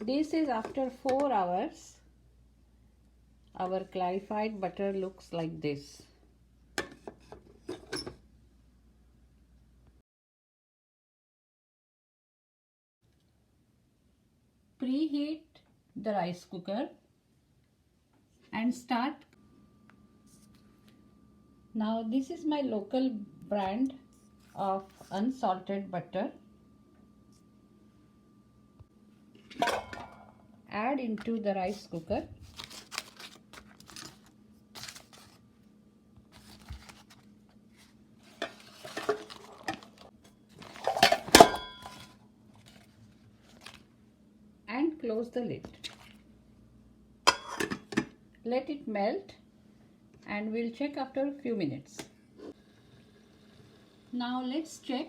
This is after 4 hours. Our clarified butter looks like this. Preheat the rice cooker and start. Now this is my local brand of unsalted butter. Add into the rice cooker. And close the lid. Let it melt and we'll check after a few minutes. Now let's check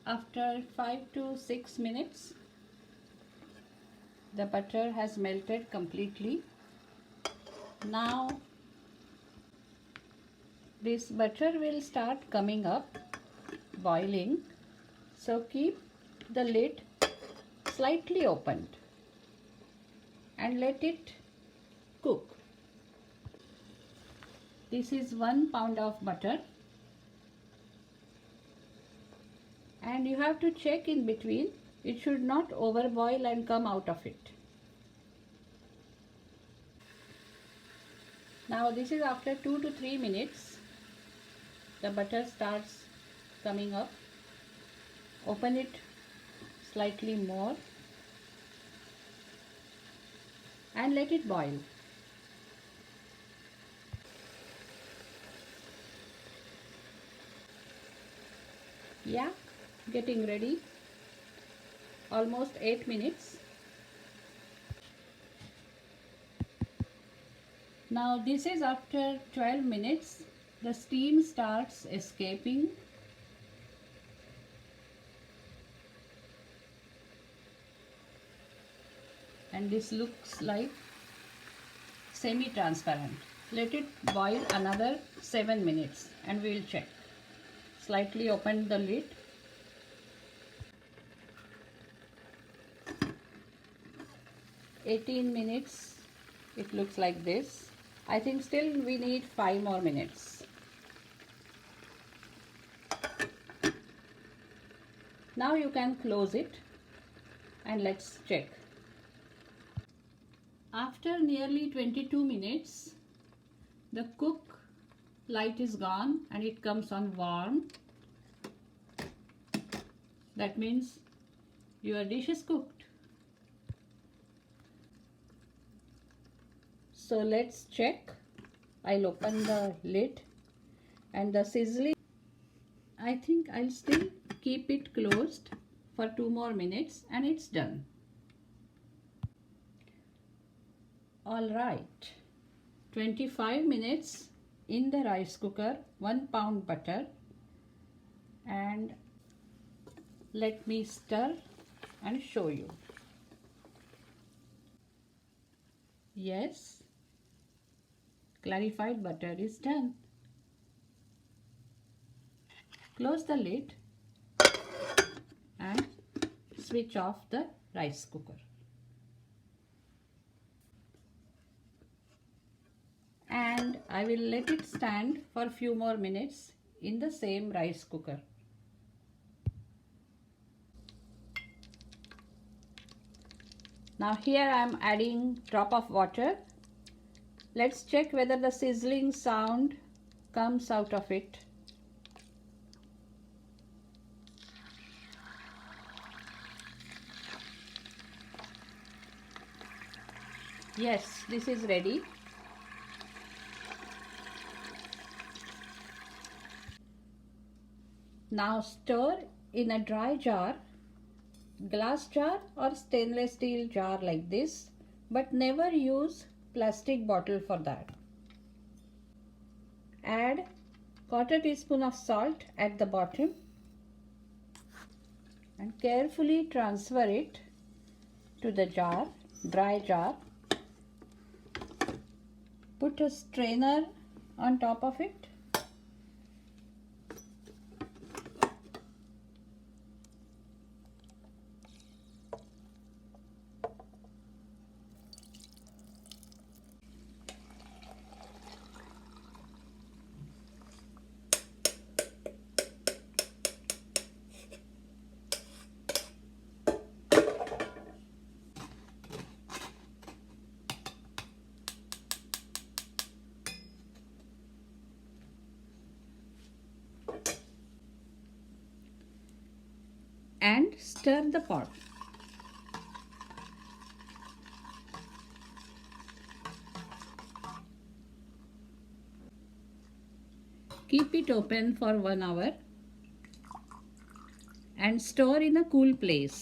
after 5 to 6 minutes. The butter has melted completely. Now this butter will start coming up, boiling. So keep the lid slightly opened and let it cook. This is 1 pound of butter. And you have to check in between. It should not overboil and come out of it. Now this is after 2 to 3 minutes. The butter starts coming up. Open it slightly more and let it boil. Yeah, getting ready. Almost 8 minutes. Now this is after 12 minutes. The steam starts escaping. And this looks like semi-transparent. Let it boil another 7 minutes and we will check. Slightly open the lid. "18 minutes, it looks like this. I think still we need 5 more minutes. Now you can close it and let's check. After nearly 22 minutes, the cook light is gone and it comes on warm. That means your dish is cooked. So let's check. I'll open the lid and the sizzling. I think I'll still keep it closed for 2 more minutes and it's done. All right, 25 minutes in the rice cooker, 1 pound butter, and let me stir and show you. Yes, clarified butter is done. Close the lid and switch off the rice cooker. And I will let it stand for a few more minutes in the same rice cooker. Now here I am adding drop of water. Let's check whether the sizzling sound comes out of it. Yes, this is ready. Now stir in a dry jar, glass jar or stainless steel jar like this, but never use plastic bottle for that. Add 1/4 teaspoon of salt at the bottom and carefully transfer it to the jar, dry jar. Put a strainer on top of it. and stir the pot. Keep it open for 1 hour and store in a cool place.